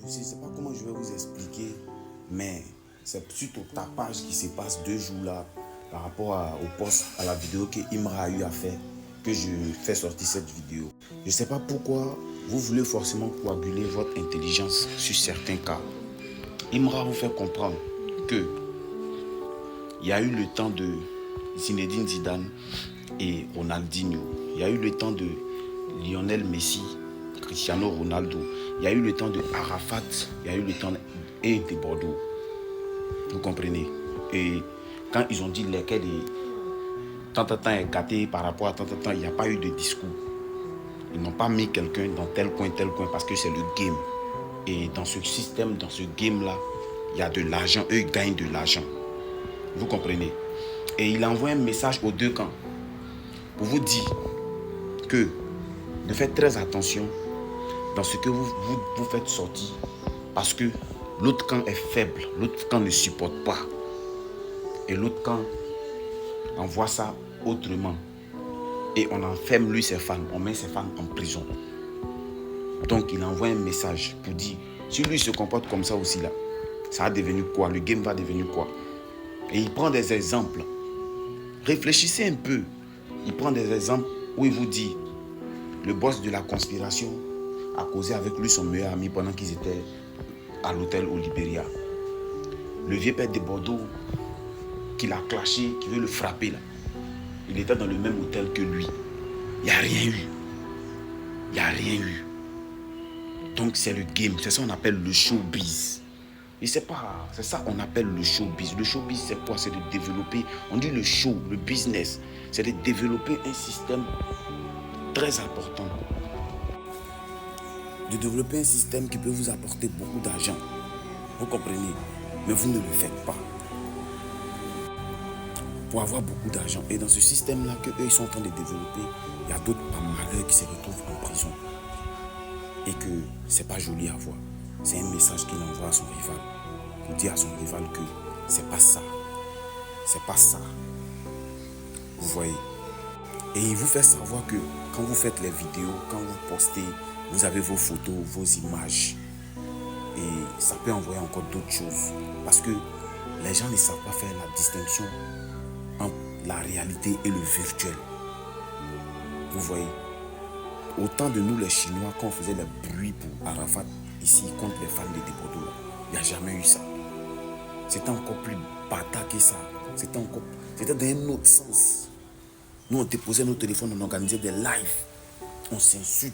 Je ne sais pas comment je vais vous expliquer, mais c'est suite au tapage qui se passe 2 jours là par rapport au post, à la vidéo que Imra a eu à faire, que je fais sortir cette vidéo. Je ne sais pas pourquoi vous voulez forcément coaguler votre intelligence sur certains cas. Imra vous fait comprendre que il y a eu le temps de Zinedine Zidane et Ronaldinho. Il y a eu le temps de Lionel Messi, Cristiano Ronaldo. Il y a eu le temps de Arafat. Il y a eu le temps de Bordeaux. Vous comprenez? Et quand ils ont dit lesquels tant est gâté par rapport à tant, il n'y a pas eu de discours. Ils n'ont pas mis quelqu'un dans tel coin, parce que c'est le game. Et dans ce système, dans ce game-là, il y a de l'argent. Eux, ils gagnent de l'argent. Vous comprenez? Et il envoie un message aux deux camps pour vous dire que de faire très attention dans ce que vous faites sortir, parce que l'autre camp est faible, l'autre camp ne supporte pas. Et l'autre camp envoie ça autrement. Et on enferme lui ses fans, on met ses fans en prison. Donc il envoie un message pour dire, si lui se comporte comme ça aussi là, ça va devenir quoi? Le game va devenir quoi? Et il prend des exemples. Réfléchissez un peu. Il prend des exemples où il vous dit, le boss de la conspiration a causé avec lui son meilleur ami pendant qu'ils étaient à l'hôtel au Libéria. Le vieux père de Bordeaux qui l'a clashé, qui veut le frapper là. Il était dans le même hôtel que lui. Il n'y a rien eu. Il n'y a rien eu. Donc c'est le game. C'est ça qu'on appelle le showbiz. Et c'est ça qu'on appelle le showbiz. Le showbiz, c'est quoi? C'est de développer, on dit le show, le business. C'est de développer un système très important. De développer un système qui peut vous apporter beaucoup d'argent. Vous comprenez? Mais vous ne le faites pas. Pour avoir beaucoup d'argent. Et dans ce système-là qu'eux, ils sont en train de développer, il y a d'autres malheureux qui se retrouvent en prison. Et que c'est pas joli à voir. C'est un message qu'il envoie à son rival. Pour dire à son rival que c'est pas ça. C'est pas ça. Vous voyez? Et il vous fait savoir que quand vous faites les vidéos, quand vous postez, vous avez vos photos, vos images. Et ça peut envoyer encore d'autres choses. Parce que les gens ne savent pas faire la distinction entre la réalité et le virtuel. Vous voyez? Autant de nous les Chinois, quand on faisait le bruit pour Arafat ici contre les fans de Bordeaux, il n'y a jamais eu ça. C'était encore plus bâtard que ça. C'était dans un autre sens. Nous on déposait nos téléphones, on organisait des lives. On s'insulte.